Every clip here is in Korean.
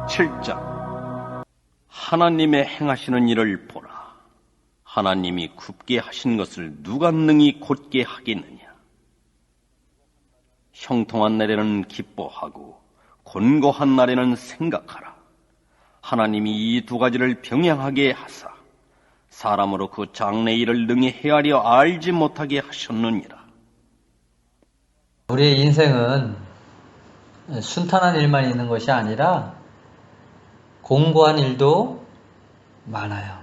7장. 하나님의 행하시는 일을 보라. 하나님이 굽게 하신 것을 누가 능히 곧게 하겠느냐. 형통한 날에는 기뻐하고 곤고한 날에는 생각하라. 하나님이 이 두 가지를 병행하게 하사 사람으로 그 장래 일을 능히 헤아려 알지 못하게 하셨느니라. 우리의 인생은 순탄한 일만 있는 것이 아니라 공고한 일도 많아요.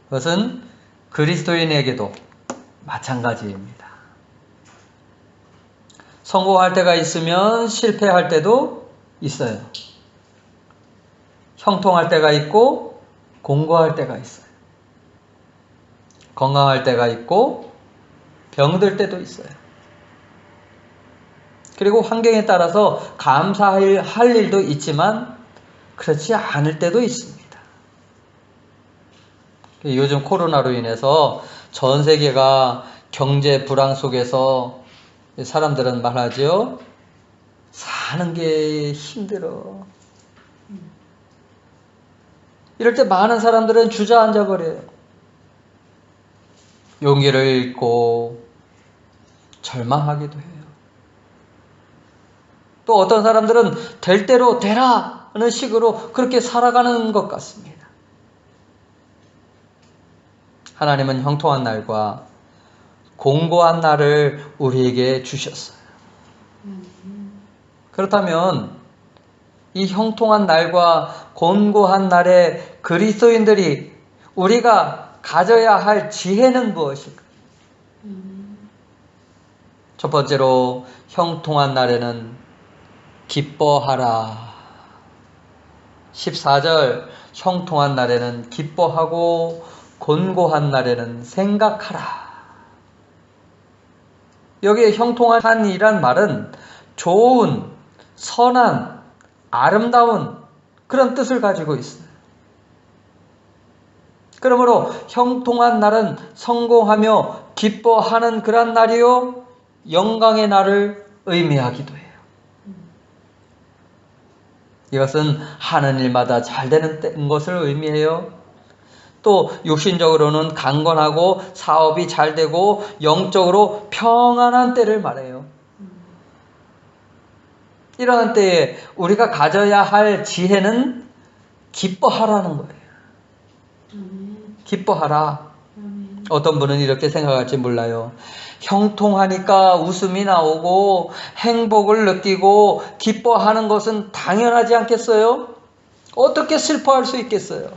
그것은 그리스도인에게도 마찬가지입니다. 성공할 때가 있으면 실패할 때도 있어요. 형통할 때가 있고 공고할 때가 있어요. 건강할 때가 있고 병들 때도 있어요. 그리고 환경에 따라서 감사할 일도 있지만 그렇지 않을 때도 있습니다. 요즘 코로나로 인해서 전 세계가 경제 불황 속에서 사람들은 말하죠. 사는 게 힘들어. 이럴 때 많은 사람들은 주저앉아 버려요. 용기를 잃고 절망하기도 해요. 또 어떤 사람들은 될 대로 되라는 식으로 그렇게 살아가는 것 같습니다. 하나님은 형통한 날과 공고한 날을 우리에게 주셨어요. 그렇다면 이 형통한 날과 공고한 날에 그리스도인들이 우리가 가져야 할 지혜는 무엇일까? 첫 번째로 형통한 날에는 기뻐하라. 14절 형통한 날에는 기뻐하고 곤고한 날에는 생각하라. 여기에 형통한이란 말은 좋은, 선한, 아름다운 그런 뜻을 가지고 있어요. 그러므로 형통한 날은 성공하며 기뻐하는 그런 날이요, 영광의 날을 의미하기도 해요. 이것은 하는 일마다 잘 되는 것을 의미해요. 또 육신적으로는 강건하고 사업이 잘 되고 영적으로 평안한 때를 말해요. 이러한 때에 우리가 가져야 할 지혜는 기뻐하라는 거예요. 기뻐하라. 어떤 분은 이렇게 생각할지 몰라요. 형통하니까 웃음이 나오고 행복을 느끼고 기뻐하는 것은 당연하지 않겠어요? 어떻게 슬퍼할 수 있겠어요?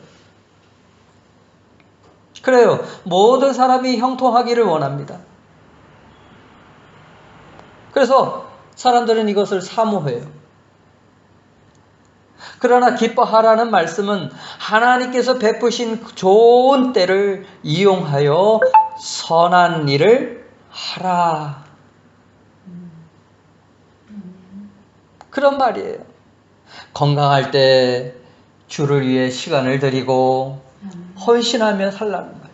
그래요. 모든 사람이 형통하기를 원합니다. 그래서 사람들은 이것을 사모해요. 그러나 기뻐하라는 말씀은 하나님께서 베푸신 좋은 때를 이용하여 선한 일을 하라. 그런 말이에요. 건강할 때 주를 위해 시간을 들이고 헌신하며 살라는 말이에요.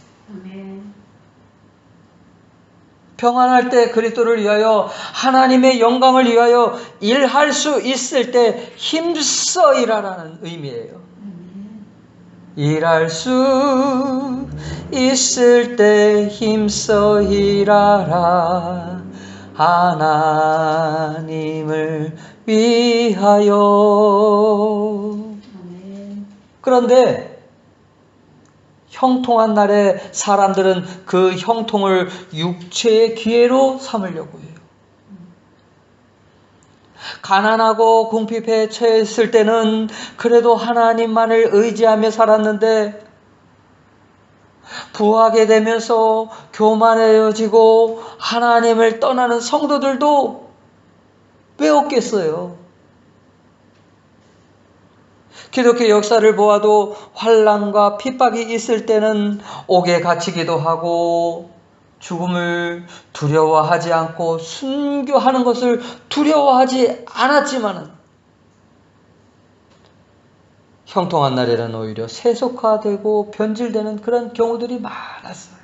평안할 때 그리스도를 위하여 하나님의 영광을 위하여 일할 수 있을 때 힘써 일하라는 의미예요. 일할 수 있을 때 힘써 일하라. 하나님을 위하여. 그런데 형통한 날에 사람들은 그 형통을 육체의 기회로 삼으려고 해요. 가난하고 궁핍에 처했을 때는 그래도 하나님만을 의지하며 살았는데 부하게 되면서 교만해지고 하나님을 떠나는 성도들도 왜 없겠어요? 기독교 역사를 보아도 환난과 핍박이 있을 때는 옥에 갇히기도 하고 죽음을 두려워하지 않고 순교하는 것을 두려워하지 않았지만 형통한 날에는 오히려 세속화되고 변질되는 그런 경우들이 많았어요.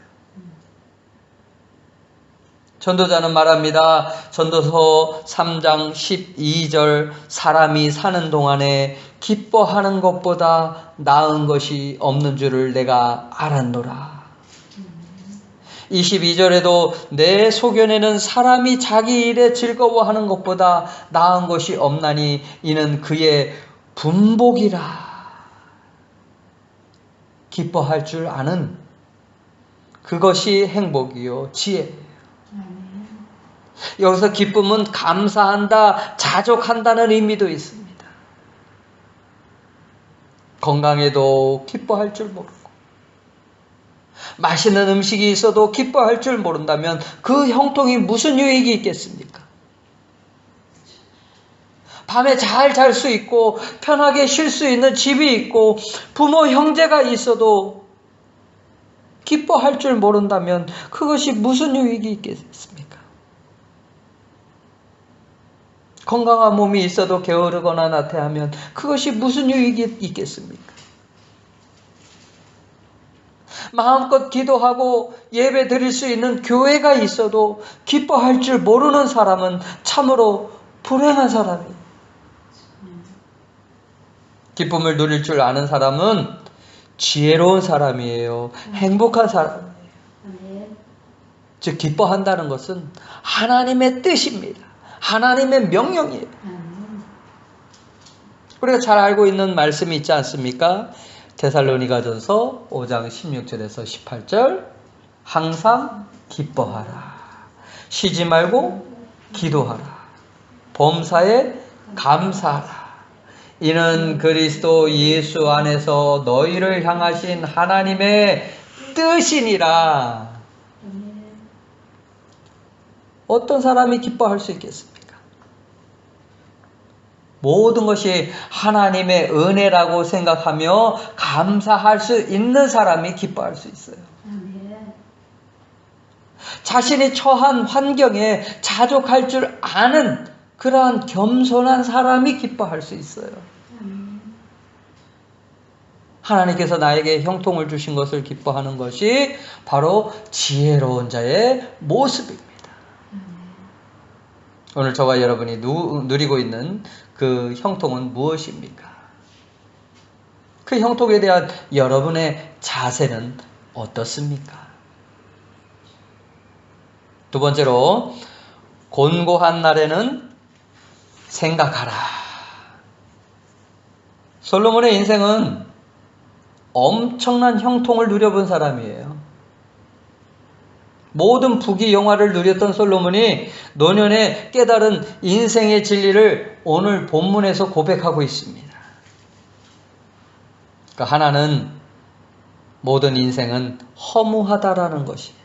전도자는 말합니다. 전도서 3장 12절 사람이 사는 동안에 기뻐하는 것보다 나은 것이 없는 줄을 내가 알았노라. 22절에도 내 소견에는 사람이 자기 일에 즐거워하는 것보다 나은 것이 없나니 이는 그의 분복이라. 기뻐할 줄 아는 그것이 행복이요 지혜예요. 여기서 기쁨은 감사한다, 자족한다는 의미도 있습니다. 건강에도 기뻐할 줄 모르고 맛있는 음식이 있어도 기뻐할 줄 모른다면 그 형통이 무슨 유익이 있겠습니까? 밤에 잘 잘 수 있고 편하게 쉴 수 있는 집이 있고 부모 형제가 있어도 기뻐할 줄 모른다면 그것이 무슨 유익이 있겠습니까? 건강한 몸이 있어도 게으르거나 나태하면 그것이 무슨 유익이 있겠습니까? 마음껏 기도하고 예배 드릴 수 있는 교회가 있어도 기뻐할 줄 모르는 사람은 참으로 불행한 사람이에요. 기쁨을 누릴 줄 아는 사람은 지혜로운 사람이에요. 행복한 사람이에요. 즉 기뻐한다는 것은 하나님의 뜻입니다. 하나님의 명령이에요. 우리가 잘 알고 있는 말씀이 있지 않습니까? 데살로니가전서 5장 16절에서 18절 항상 기뻐하라. 쉬지 말고 기도하라. 범사에 감사하라. 이는 그리스도 예수 안에서 너희를 향하신 하나님의 뜻이니라. 어떤 사람이 기뻐할 수 있겠습니까? 모든 것이 하나님의 은혜라고 생각하며 감사할 수 있는 사람이 기뻐할 수 있어요. 자신이 처한 환경에 자족할 줄 아는 그러한 겸손한 사람이 기뻐할 수 있어요. 하나님께서 나에게 형통을 주신 것을 기뻐하는 것이 바로 지혜로운 자의 모습입니다. 오늘 저와 여러분이 누리고 있는 그 형통은 무엇입니까? 그 형통에 대한 여러분의 자세는 어떻습니까? 두 번째로 곤고한 날에는 생각하라. 솔로몬의 인생은 엄청난 형통을 누려본 사람이에요. 모든 부귀 영화를 누렸던 솔로몬이 노년에 깨달은 인생의 진리를 오늘 본문에서 고백하고 있습니다. 그러니까 하나는 모든 인생은 허무하다라는 것이에요.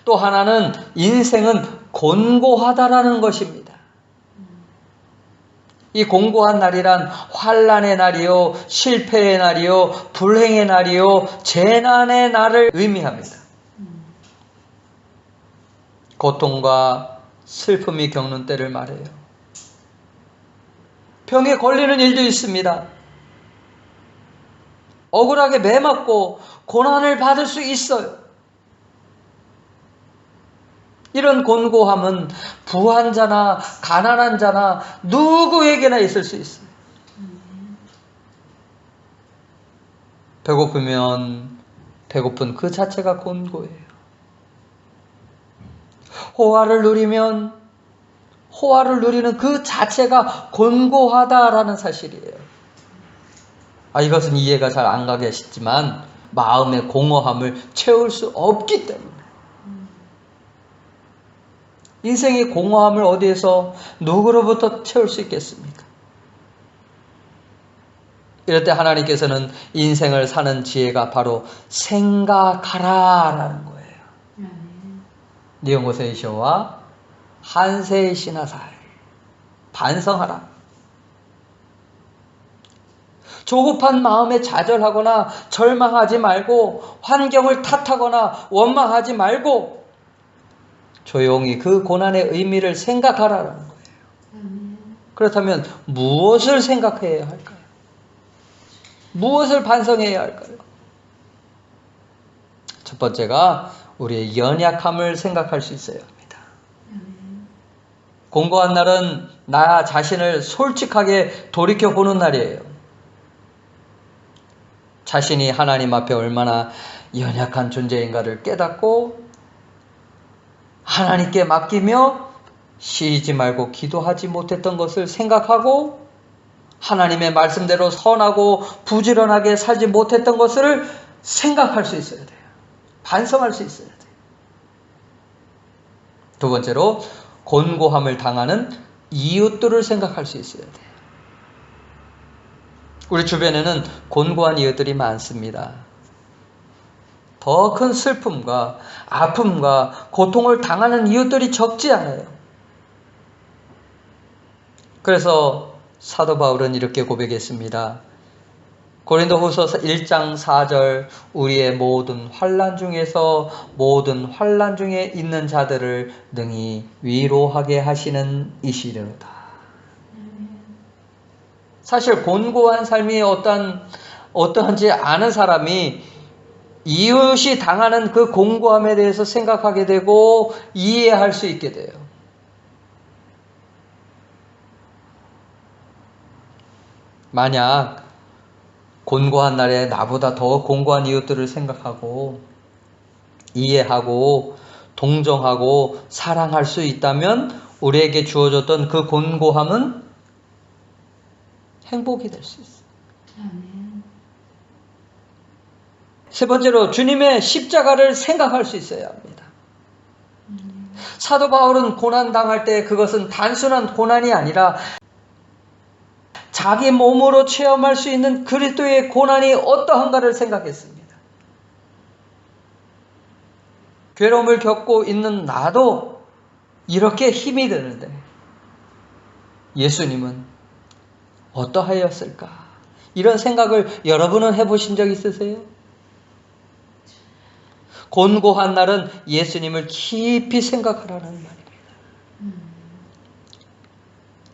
또 하나는 인생은 곤고하다라는 것입니다. 이 곤고한 날이란 환난의 날이요, 실패의 날이요, 불행의 날이요, 재난의 날을 의미합니다. 고통과 슬픔이 겪는 때를 말해요. 병에 걸리는 일도 있습니다. 억울하게 매맞고 고난을 받을 수 있어요. 이런 곤고함은 부한 자나 가난한 자나 누구에게나 있을 수 있어요. 배고프면 배고픈 그 자체가 곤고해요. 호화를 누리면 호화를 누리는 그 자체가 곤고하다라는 사실이에요. 이것은 이해가 잘 안 가겠지만 마음의 공허함을 채울 수 없기 때문에 인생의 공허함을 어디에서 누구로부터 채울 수 있겠습니까? 이럴 때 하나님께서는 인생을 사는 지혜가 바로 생각하라라는 거예요. 니온고세이쇼와 한세이시나사이 반성하라. 조급한 마음에 좌절하거나 절망하지 말고 환경을 탓하거나 원망하지 말고 조용히 그 고난의 의미를 생각하라는 거예요. 그렇다면 무엇을 생각해야 할까요? 무엇을 반성해야 할까요? 첫 번째가 우리의 연약함을 생각할 수 있어야 합니다. 공고한 날은 나 자신을 솔직하게 돌이켜보는 날이에요. 자신이 하나님 앞에 얼마나 연약한 존재인가를 깨닫고 하나님께 맡기며 쉬지 말고 기도하지 못했던 것을 생각하고 하나님의 말씀대로 선하고 부지런하게 살지 못했던 것을 생각할 수 있어야 돼요. 반성할 수 있어야 돼요. 두 번째로 곤고함을 당하는 이웃들을 생각할 수 있어야 돼요. 우리 주변에는 곤고한 이웃들이 많습니다. 더 큰 슬픔과 아픔과 고통을 당하는 이웃들이 적지 않아요. 그래서 사도 바울은 이렇게 고백했습니다. 고린도후서 1장 4절 우리의 모든 환난 중에서 모든 환난 중에 있는 자들을 능히 위로하게 하시는 이시로다. 사실 곤고한 삶이 어떠한지 아는 사람이 이웃이 당하는 그 곤고함에 대해서 생각하게 되고 이해할 수 있게 돼요. 만약 곤고한 날에 나보다 더 곤고한 이웃들을 생각하고 이해하고 동정하고 사랑할 수 있다면 우리에게 주어졌던 그 곤고함은 행복이 될 수 있어요. 세 번째로 주님의 십자가를 생각할 수 있어야 합니다. 사도 바울은 고난당할 때 그것은 단순한 고난이 아니라 자기 몸으로 체험할 수 있는 그리스도의 고난이 어떠한가를 생각했습니다. 괴로움을 겪고 있는 나도 이렇게 힘이 드는데 예수님은 어떠하였을까? 이런 생각을 여러분은 해보신 적 있으세요? 곤고한 날은 예수님을 깊이 생각하라는 말입니다.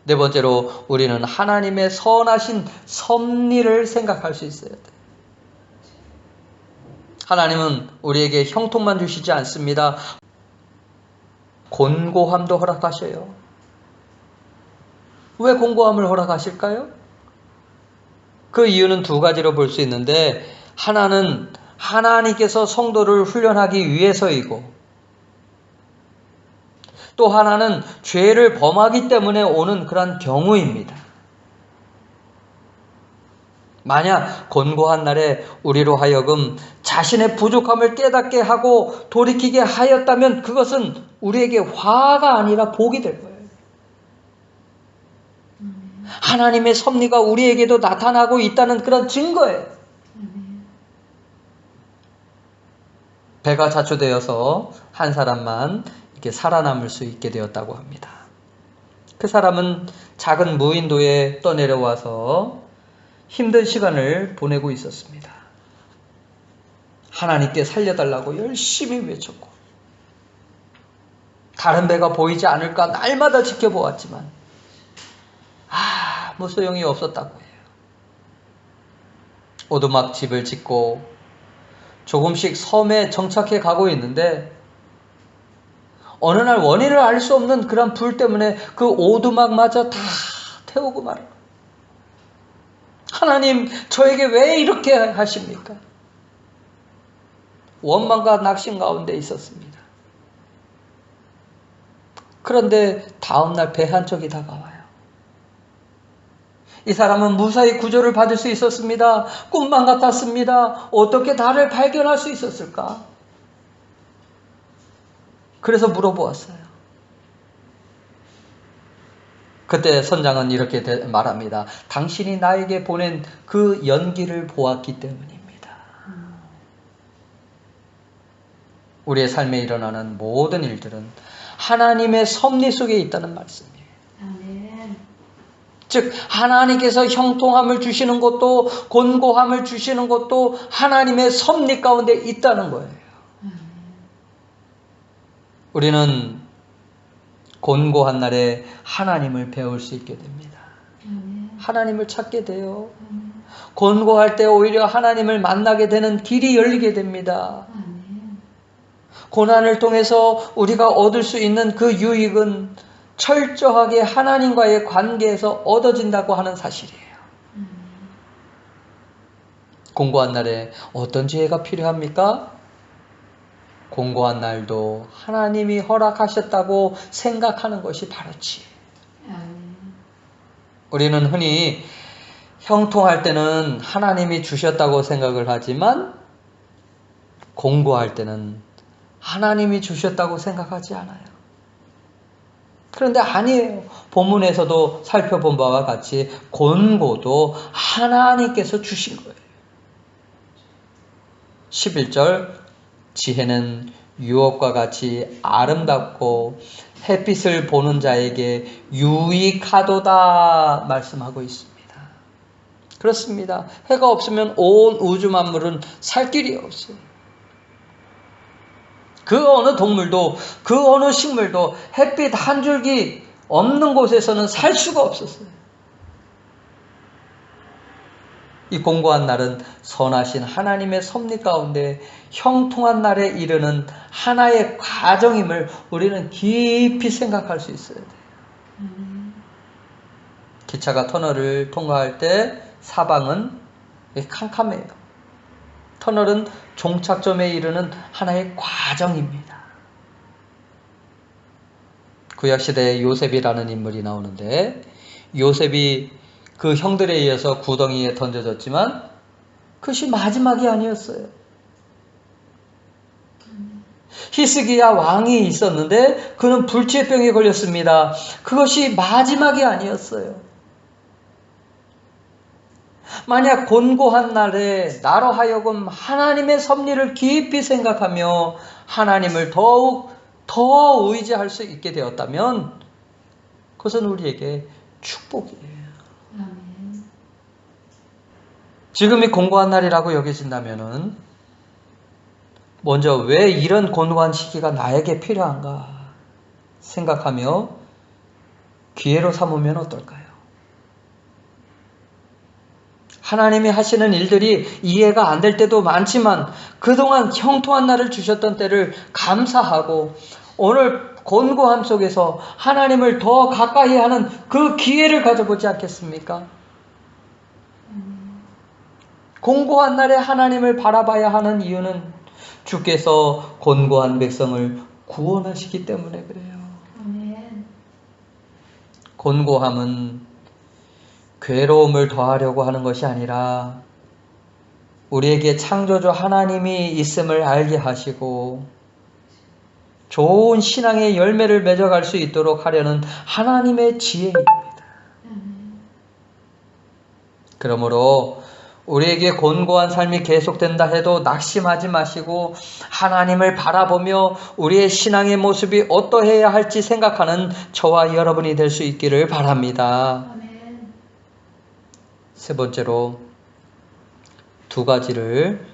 네 번째로 우리는 하나님의 선하신 섭리를 생각할 수 있어야 돼요. 하나님은 우리에게 형통만 주시지 않습니다. 곤고함도 허락하셔요. 왜 곤고함을 허락하실까요? 그 이유는 두 가지로 볼 수 있는데 하나는 하나님께서 성도를 훈련하기 위해서이고 또 하나는 죄를 범하기 때문에 오는 그런 경우입니다. 만약 곤고한 날에 우리로 하여금 자신의 부족함을 깨닫게 하고 돌이키게 하였다면 그것은 우리에게 화가 아니라 복이 될 거예요. 하나님의 섭리가 우리에게도 나타나고 있다는 그런 증거예요. 배가 자초되어서 한 사람만 이렇게 살아남을 수 있게 되었다고 합니다. 그 사람은 작은 무인도에 떠내려와서 힘든 시간을 보내고 있었습니다. 하나님께 살려달라고 열심히 외쳤고 다른 배가 보이지 않을까 날마다 지켜보았지만 아무 소용이 없었다고 해요. 오두막 집을 짓고 조금씩 섬에 정착해 가고 있는데 어느 날 원인을 알 수 없는 그런 불 때문에 그 오두막마저 다 태우고 말아요. 하나님, 저에게 왜 이렇게 하십니까? 원망과 낙심 가운데 있었습니다. 그런데 다음날 배 한 척이 다가와요. 이 사람은 무사히 구조를 받을 수 있었습니다. 꿈만 같았습니다. 어떻게 나를 발견할 수 있었을까? 그래서 물어보았어요. 그때 선장은 이렇게 말합니다. 당신이 나에게 보낸 그 연기를 보았기 때문입니다. 우리의 삶에 일어나는 모든 일들은 하나님의 섭리 속에 있다는 말씀이에요. 즉 하나님께서 형통함을 주시는 것도 곤고함을 주시는 것도 하나님의 섭리 가운데 있다는 거예요. 우리는 곤고한 날에 하나님을 배울 수 있게 됩니다. 하나님을 찾게 돼요. 곤고할 때 오히려 하나님을 만나게 되는 길이 열리게 됩니다. 고난을 통해서 우리가 얻을 수 있는 그 유익은 철저하게 하나님과의 관계에서 얻어진다고 하는 사실이에요. 공고한 날에 어떤 지혜가 필요합니까? 공고한 날도 하나님이 허락하셨다고 생각하는 것이 바로 지혜. 우리는 흔히 형통할 때는 하나님이 주셨다고 생각을 하지만 공고할 때는 하나님이 주셨다고 생각하지 않아요. 그런데 아니에요. 본문에서도 살펴본 바와 같이 곤고도 하나님께서 주신 거예요. 11절 지혜는 유업과 같이 아름답고 햇빛을 보는 자에게 유익하도다 말씀하고 있습니다. 그렇습니다. 해가 없으면 온 우주 만물은 살 길이 없어요. 그 어느 동물도 그 어느 식물도 햇빛 한 줄기 없는 곳에서는 살 수가 없었어요. 이 공고한 날은 선하신 하나님의 섭리 가운데 형통한 날에 이르는 하나의 과정임을 우리는 깊이 생각할 수 있어야 돼요. 기차가 터널을 통과할 때 사방은 캄캄해요. 터널은 종착점에 이르는 하나의 과정입니다. 구약시대에 요셉이라는 인물이 나오는데 요셉이 그 형들에 의해서 구덩이에 던져졌지만 그것이 마지막이 아니었어요. 히스기야 왕이 있었는데 그는 불치병에 걸렸습니다. 그것이 마지막이 아니었어요. 만약 곤고한 날에 나로 하여금 하나님의 섭리를 깊이 생각하며 하나님을 더욱 더 의지할 수 있게 되었다면 그것은 우리에게 축복이에요. 지금이 공고한 날이라고 여겨진다면은 먼저 왜 이런 곤고한 시기가 나에게 필요한가 생각하며 기회로 삼으면 어떨까요? 하나님이 하시는 일들이 이해가 안 될 때도 많지만 그동안 형통한 날을 주셨던 때를 감사하고 오늘 곤고함 속에서 하나님을 더 가까이 하는 그 기회를 가져보지 않겠습니까? 공고한 날에 하나님을 바라봐야 하는 이유는 주께서 곤고한 백성을 구원하시기 때문에 그래요. 곤고함은 괴로움을 더하려고 하는 것이 아니라 우리에게 창조주 하나님이 있음을 알게 하시고 좋은 신앙의 열매를 맺어갈 수 있도록 하려는 하나님의 지혜입니다. 그러므로 우리에게 곤고한 삶이 계속된다 해도 낙심하지 마시고 하나님을 바라보며 우리의 신앙의 모습이 어떠해야 할지 생각하는 저와 여러분이 될 수 있기를 바랍니다. 아멘. 세 번째로 두 가지를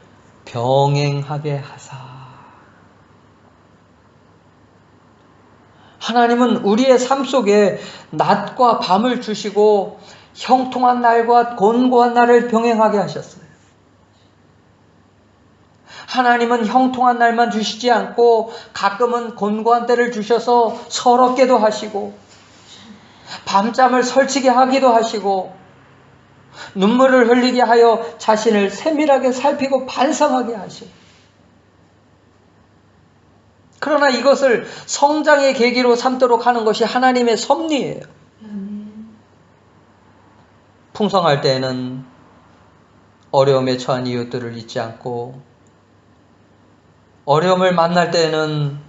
병행하게 하사. 하나님은 우리의 삶 속에 낮과 밤을 주시고 형통한 날과 곤고한 날을 병행하게 하셨어요. 하나님은 형통한 날만 주시지 않고 가끔은 곤고한 때를 주셔서 서럽게도 하시고 밤잠을 설치게 하기도 하시고 눈물을 흘리게 하여 자신을 세밀하게 살피고 반성하게 하시고 그러나 이것을 성장의 계기로 삼도록 하는 것이 하나님의 섭리예요. 풍성할 때에는 어려움에 처한 이웃들을 잊지 않고 어려움을 만날 때에는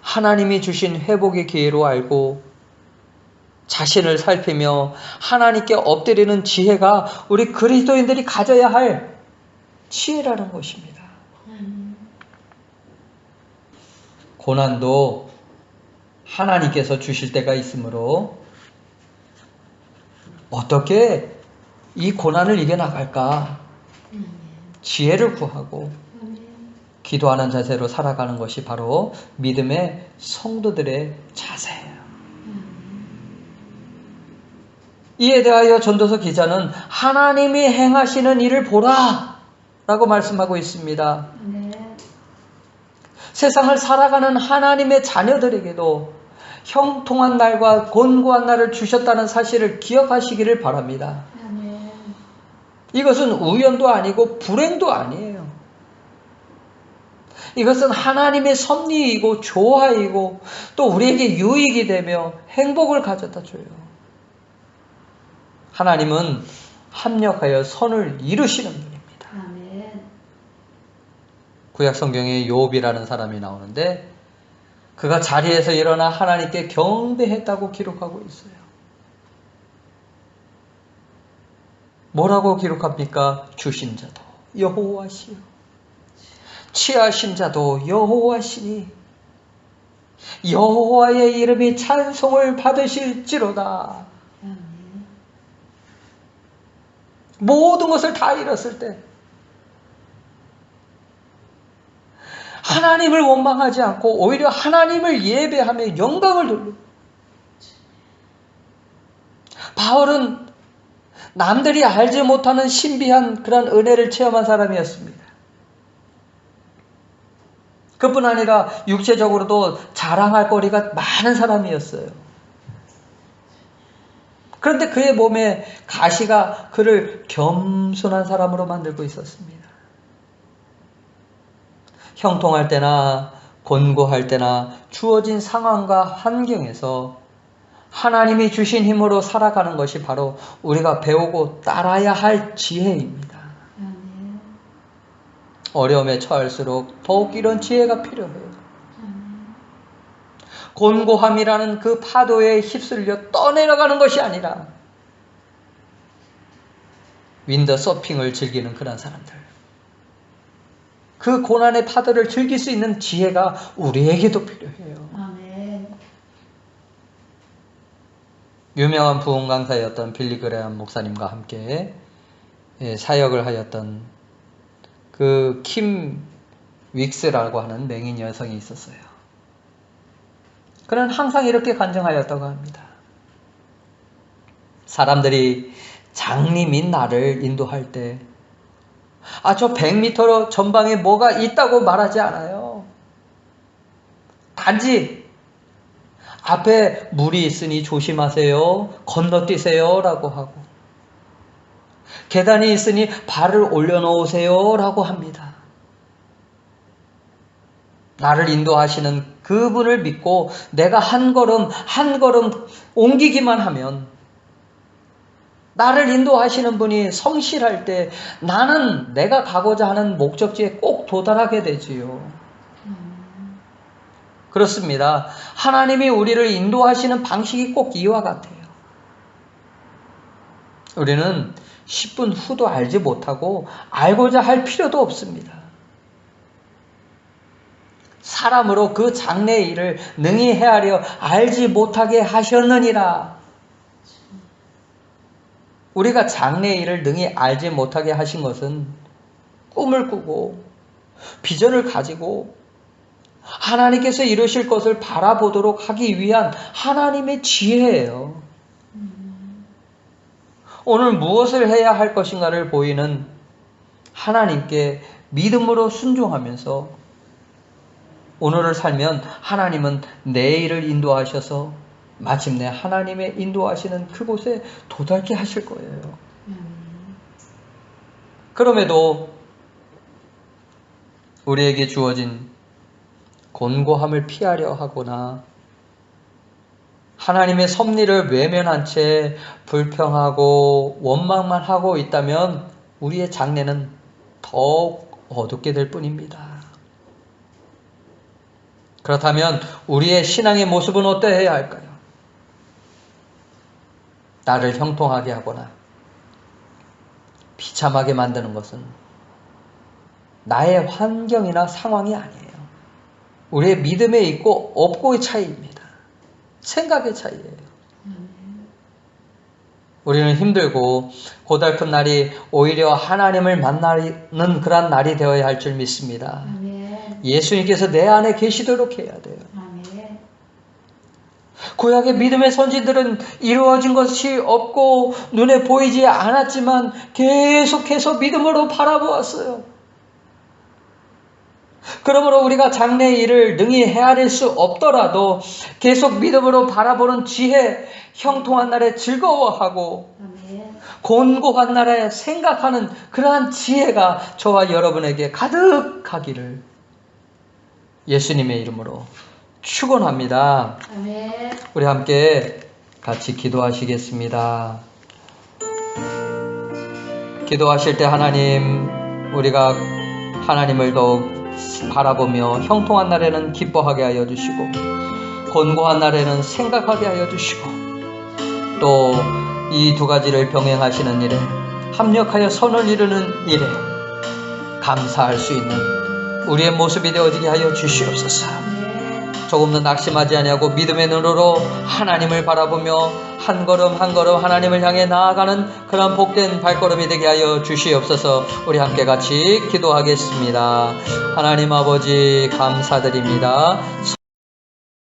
하나님이 주신 회복의 기회로 알고 자신을 살피며 하나님께 엎드리는 지혜가 우리 그리스도인들이 가져야 할 지혜라는 것입니다. 고난도 하나님께서 주실 때가 있으므로 어떻게 이 고난을 이겨나갈까? 지혜를 구하고 기도하는 자세로 살아가는 것이 바로 믿음의 성도들의 자세예요. 이에 대하여 전도서 기자는 하나님이 행하시는 일을 보라 라고 말씀하고 있습니다. 세상을 살아가는 하나님의 자녀들에게도 형통한 날과 곤고한 날을 주셨다는 사실을 기억하시기를 바랍니다. 아멘. 이것은 우연도 아니고 불행도 아니에요. 이것은 하나님의 섭리이고 조화이고 또 우리에게 유익이 되며 행복을 가져다 줘요. 하나님은 합력하여 선을 이루시는 분입니다. 아멘. 구약 성경에 욥이라는 사람이 나오는데 그가 자리에서 일어나 하나님께 경배했다고 기록하고 있어요. 뭐라고 기록합니까? 주신 자도 여호와시요 취하신 자도 여호와시니 여호와의 이름이 찬송을 받으실지로다. 아멘. 모든 것을 다 잃었을 때 하나님을 원망하지 않고 오히려 하나님을 예배하며 영광을 돌리고, 바울은 남들이 알지 못하는 신비한 그런 은혜를 체험한 사람이었습니다. 그뿐 아니라 육체적으로도 자랑할 거리가 많은 사람이었어요. 그런데 그의 몸에 가시가 그를 겸손한 사람으로 만들고 있었습니다. 형통할 때나 곤고할 때나 주어진 상황과 환경에서 하나님이 주신 힘으로 살아가는 것이 바로 우리가 배우고 따라야 할 지혜입니다. 아멘. 어려움에 처할수록 더욱 이런 지혜가 필요해요. 아멘. 곤고함이라는 그 파도에 휩쓸려 떠내려가는 것이 아니라 윈더 서핑을 즐기는 그런 사람들, 그 고난의 파도를 즐길 수 있는 지혜가 우리에게도 필요해요. 아멘. 유명한 부흥 강사였던 빌리 그레엄 목사님과 함께 사역을 하였던 그 킴 윅스라고 하는 맹인 여성이 있었어요. 그는 항상 이렇게 간증하였다고 합니다. 사람들이 장님인 나를 인도할 때 저 100m 전방에 뭐가 있다고 말하지 않아요. 단지 앞에 물이 있으니 조심하세요. 건너뛰세요. 라고 하고, 계단이 있으니 발을 올려놓으세요. 라고 합니다. 나를 인도하시는 그분을 믿고 내가 한 걸음 한 걸음 옮기기만 하면, 나를 인도하시는 분이 성실할 때 나는 내가 가고자 하는 목적지에 꼭 도달하게 되지요. 그렇습니다. 하나님이 우리를 인도하시는 방식이 꼭 이와 같아요. 우리는 10분 후도 알지 못하고 알고자 할 필요도 없습니다. 사람으로 그 장래의 일을 능히 헤아려 알지 못하게 하셨느니라. 우리가 장래의 일을 능히 알지 못하게 하신 것은 꿈을 꾸고 비전을 가지고 하나님께서 이루실 것을 바라보도록 하기 위한 하나님의 지혜예요. 오늘 무엇을 해야 할 것인가를 보이는 하나님께 믿음으로 순종하면서 오늘을 살면 하나님은 내일을 인도하셔서 마침내 하나님의 인도하시는 그곳에 도달케 하실 거예요. 그럼에도 우리에게 주어진 곤고함을 피하려 하거나 하나님의 섭리를 외면한 채 불평하고 원망만 하고 있다면 우리의 장래는 더욱 어둡게 될 뿐입니다. 그렇다면 우리의 신앙의 모습은 어떠해야 할까요? 나를 형통하게 하거나 비참하게 만드는 것은 나의 환경이나 상황이 아니에요. 우리의 믿음에 있고 없고의 차이입니다. 생각의 차이예요. 우리는 힘들고 고달픈 날이 오히려 하나님을 만나는 그런 날이 되어야 할 줄 믿습니다. 아멘. 예수님께서 내 안에 계시도록 해야 돼요. 아멘. 구약의 믿음의 선지들은 이루어진 것이 없고 눈에 보이지 않았지만 계속해서 믿음으로 바라보았어요. 그러므로 우리가 장래의 일을 능히 헤아릴 수 없더라도 계속 믿음으로 바라보는 지혜, 형통한 날에 즐거워하고 아멘. 곤고한 날에 생각하는 그러한 지혜가 저와 여러분에게 가득하기를 예수님의 이름으로 축원합니다. 아멘. 우리 함께 같이 기도하시겠습니다. 기도하실 때 하나님, 우리가 하나님을 더욱 바라보며 형통한 날에는 기뻐하게 하여 주시고 곤고한 날에는 생각하게 하여 주시고 또 이 두 가지를 병행하시는 일에 합력하여 선을 이루는 일에 감사할 수 있는 우리의 모습이 되어지게 하여 주시옵소서. 조금도 낙심하지 아니하고 믿음의 눈으로 하나님을 바라보며 한 걸음 한 걸음 하나님을 향해 나아가는 그런 복된 발걸음이 되게 하여 주시옵소서. 우리 함께 같이 기도하겠습니다. 하나님 아버지 감사드립니다.